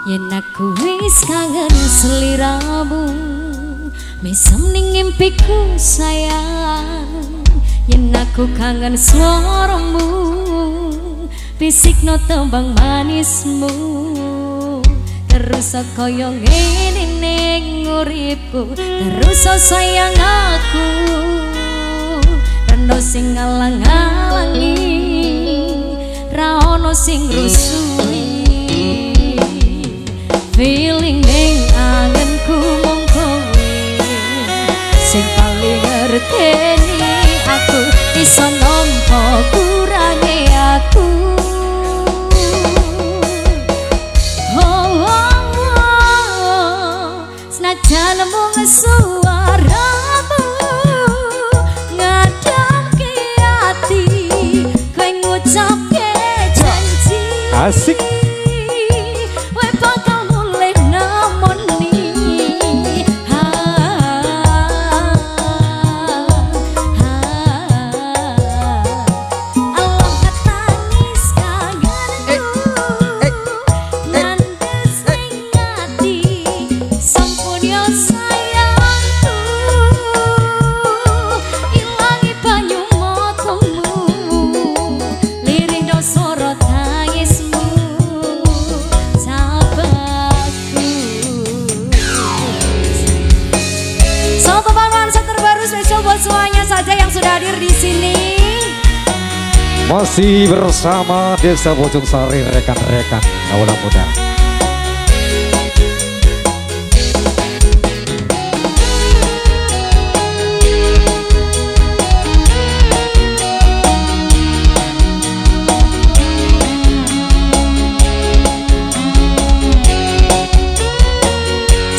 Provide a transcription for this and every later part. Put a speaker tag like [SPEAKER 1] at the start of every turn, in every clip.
[SPEAKER 1] Yen aku wis kangen seliramu, mesem ning impiku sayang. Yen aku kangen suaramu, bisikno tembang manismu. Terus kaya ngene ning uripku, terus sayang aku. Reno sing ngalang-alangi, ra ono sing rusui. Feeling ning angenku mung kowe sing paling ngerteni aku, iso nampa kurange aku. Senajan mung suaramu ngadamke ati, kowe ngucapke janji
[SPEAKER 2] asik.
[SPEAKER 1] Semuanya saja yang sudah hadir di sini.
[SPEAKER 2] Masih bersama Desa Bojong Sari, rekan-rekan kaula muda.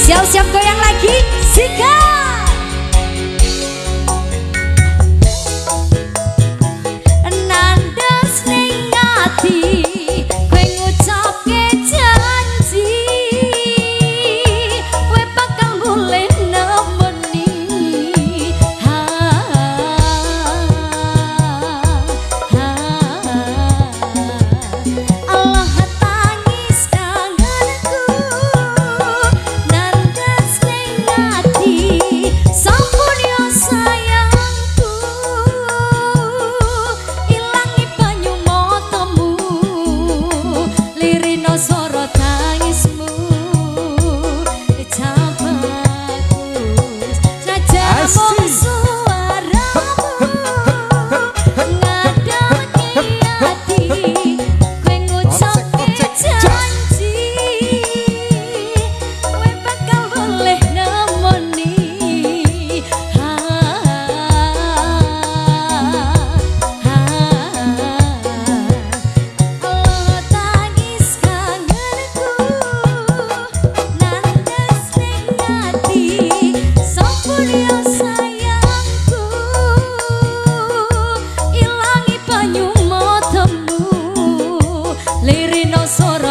[SPEAKER 1] Siap-siap goyang lagi, sikat. Lirino soro